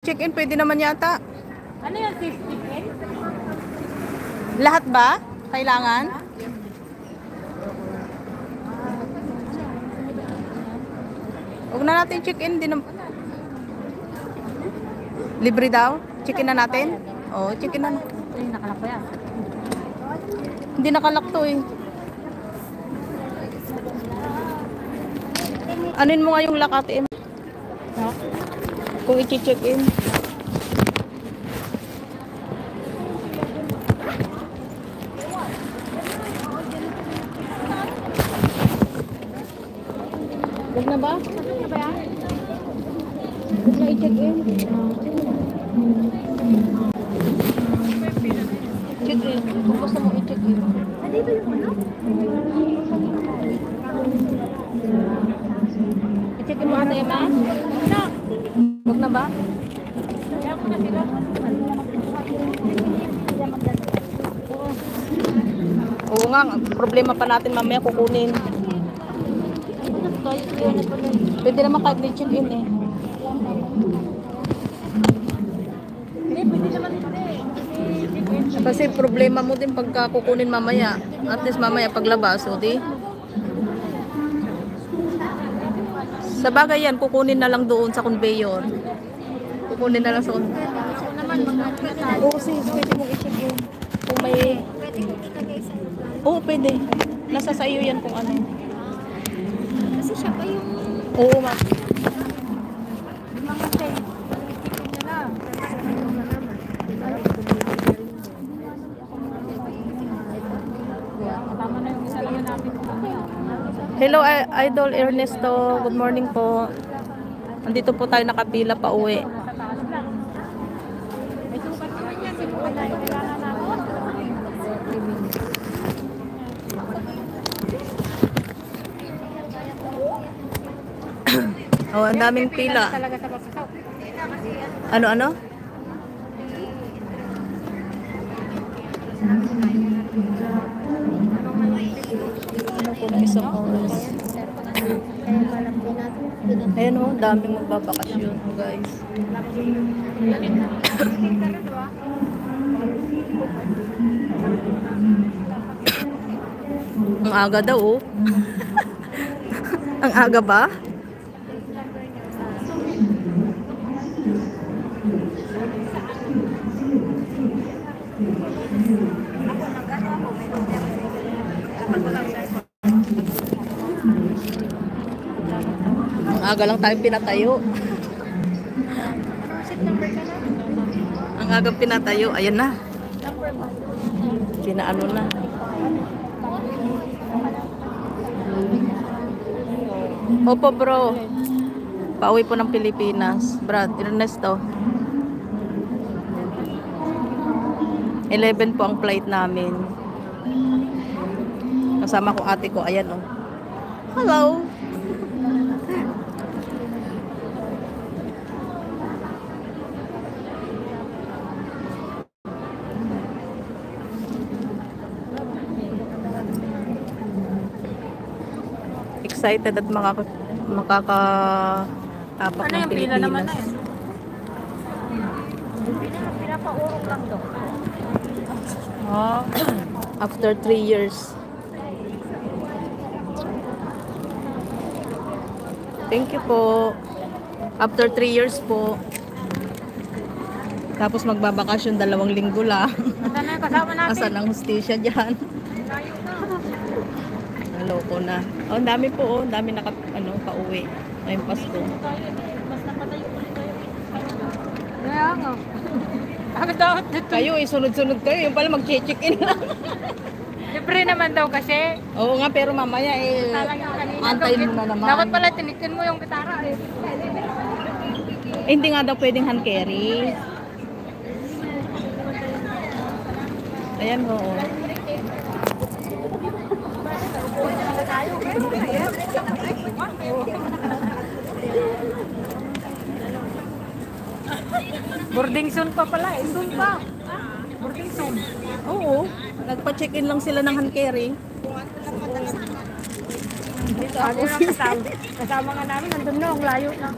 Check-in pwede naman yata. Ano yung check-in? Lahat ba? Kailangan? Huwag na natin check-in. Libre daw? Check-in na natin? Oo, check-in na. Ay, nakalak ko yan. Hindi nakalak to eh. Anin mo nga yung lock, Ate M? Ha? Kung i-check-in. Huwag na ba? Huwag na i-check-in. Check-in. Kung gusto mo i-check-in. Dito yung ano? I-check-in mo, Ate Emma? Huwag na ba? Kaya ko na sila. Oo nga, problema pa natin mamaya kukunin. Pwede naman kahit may check-in eh. Hindi, pwede naman hindi. Kasi problema mo din pagka kukunin mamaya. At least mamaya paglabas, o di? Sa bagay yan, kukunin na lang doon sa conveyor. Kukunin na lang sa conveyor. Ako naman, mag-ano na tayo. Oo, sis, pwede mong i-check-in. Kung may... Pwede kong ilagay sa plan. Oo, pwede. Nasa sa iyo yan kung ano. Kasi siya pa yung... Oo, ma. Mga check. Check-in na lang. Tama na yung isa lang yung natin. Hello, Idol Ernesto. Good morning po. Nandito po tayo nakapila pa uwi. Nasa taas lang. May sukat naman yan. Sinukat na yung kailangan natin. Oh, ang daming pila. Talaga sa pagsasaw. Ano? Ano po na isang oras? Ayan o, daming magbabakasyon guys. Ang aga daw oh. Ang aga ba? Ang aga lang tayo pinatayo. Ang aga pinatayo. Ayan na. Pinaano na. Opo bro. Pauwi po ng Pilipinas. Brad, Ernesto. 11 po ang flight namin. Kasama ko ate ko. Ayan oh. Hello. Excited at makakatapak Ano ng yung pila naman na Pilipinas. Pinapaurong lang to. Oh, after 3 years. Thank you po. After 3 years po. Tapos magbabakasyon 2 linggo lang. Asan na yung kasama natin? Asan ang hostisya dyan? Layo na. Naloko na. Oh, ang dami po oh. Ang dami pauwi. Ngayong Pasko. Mas napatayo ulit tayo. Kaya nga. Bakit dapat dito? Kayo sunod-sunod kayo. Yung pala mag-check-in lang. Libre naman daw kasi. Oo nga, pero mamaya antayin mo na naman. Dapat pala tinikin mo yung gitara eh. Hindi nga daw pwedeng hand carry. Ayan ho. Boarding soon pa pala eh. Soon pa. Boarding soon. Oo. Nagpa-check-in lang sila ng hand carry. Dito ako kasama. Kasama nga namin. Nandun na. Ang layo na.